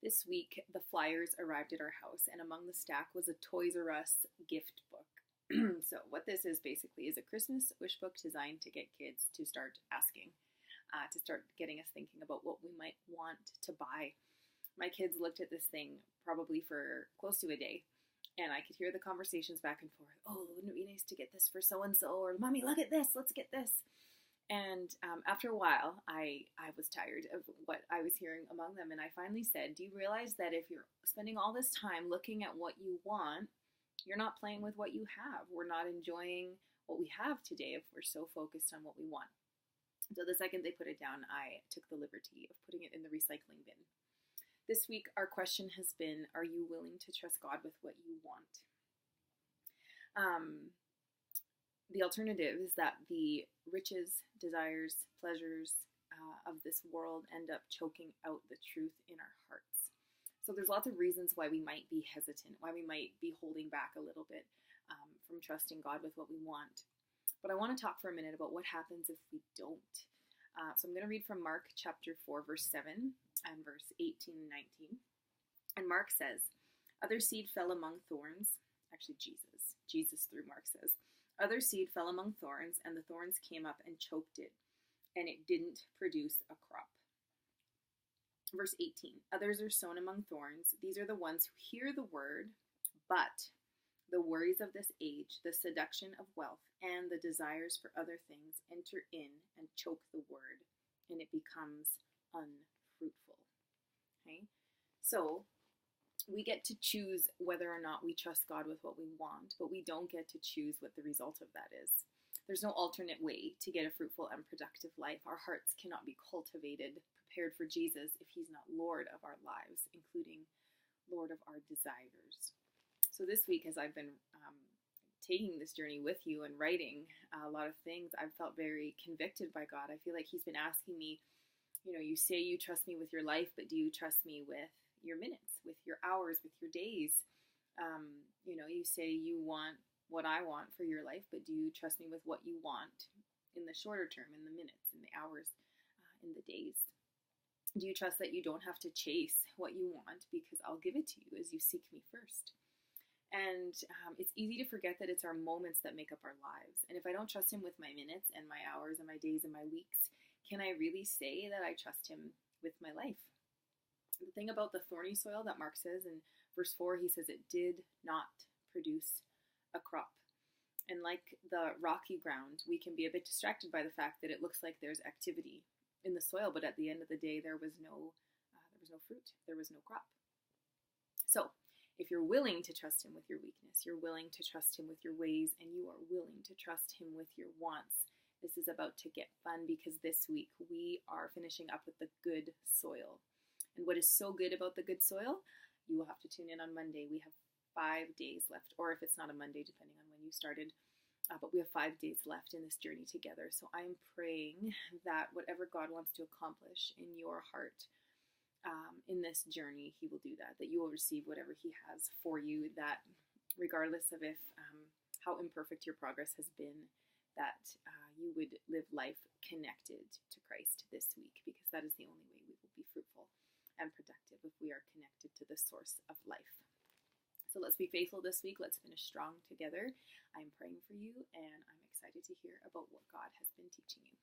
This week, the flyers arrived at our house, and among the stack was a Toys R Us gift book. So, what this is basically is a Christmas wish book designed to get kids to start asking, to start getting us thinking about what we might want to buy. My kids looked at this thing probably for close to a day, and I could hear the conversations back and forth. Oh, wouldn't it be nice to get this for so and so? Or, Mommy, look at this. Let's get this. And after a while, I was tired of what I was hearing among them. And I finally said, do you realize that if you're spending all this time looking at what you want, you're not playing with what you have? We're not enjoying what we have today if we're so focused on what we want. So the second they put it down, I took the liberty of putting it in the recycling bin. This week, our question has been, are you willing to trust God with what you want? The alternative is that the riches, desires, pleasures of this world end up choking out the truth in our hearts. So there's lots of reasons why we might be hesitant, why we might be holding back a little bit from trusting God with what we want. But I want to talk for a minute about what happens if we don't. So I'm going to read from Mark chapter 4, verse 7 and verse 18 and 19. And Mark says, other seed fell among thorns. Actually, Jesus through Mark says, other seed fell among thorns, and the thorns came up and choked it, and it didn't produce a crop. Verse 18, others are sown among thorns. These are the ones who hear the word, but the worries of this age, the seduction of wealth, and the desires for other things enter in and choke the word, and it becomes unfruitful. Okay? So, we get to choose whether or not we trust God with what we want, but we don't get to choose what the result of that is. There's no alternate way to get a fruitful and productive life. Our hearts cannot be cultivated, prepared for Jesus, if he's not Lord of our lives, including Lord of our desires. So this week, as I've been taking this journey with you and writing a lot of things, I've felt very convicted by God. I feel like he's been asking me, you say you trust me with your life, but do you trust me with your minutes, with your hours, with your days? You say you want what I want for your life, but do you trust me with what you want in the shorter term, in the minutes, in the hours, in the days? Do you trust that you don't have to chase what you want because I'll give it to you as you seek me first? And it's easy to forget that it's our moments that make up our lives. And if I don't trust him with my minutes and my hours and my days and my weeks, can I really say that I trust him with my life? The thing about the thorny soil that Mark says in verse 4, he says it did not produce a crop. And like the rocky ground, we can be a bit distracted by the fact that it looks like there's activity in the soil, but at the end of the day, there was no fruit, there was no crop. So if you're willing to trust him with your weakness, you're willing to trust him with your ways, and you are willing to trust him with your wants, this is about to get fun, because this week we are finishing up with the good soil. And what is so good about the good soil? You will have to tune in on Monday. We have 5 days left, or if it's not a Monday, depending on when you started. But we have 5 days left in this journey together. So I'm praying that whatever God wants to accomplish in your heart in this journey, he will do that. That you will receive whatever he has for you. That regardless of how imperfect your progress has been, that you would live life connected to Christ this week, because that is the only way we will be fruitful and productive, if we are connected to the source of life. So let's be faithful this week. Let's finish strong together. I'm praying for you, and I'm excited to hear about what God has been teaching you.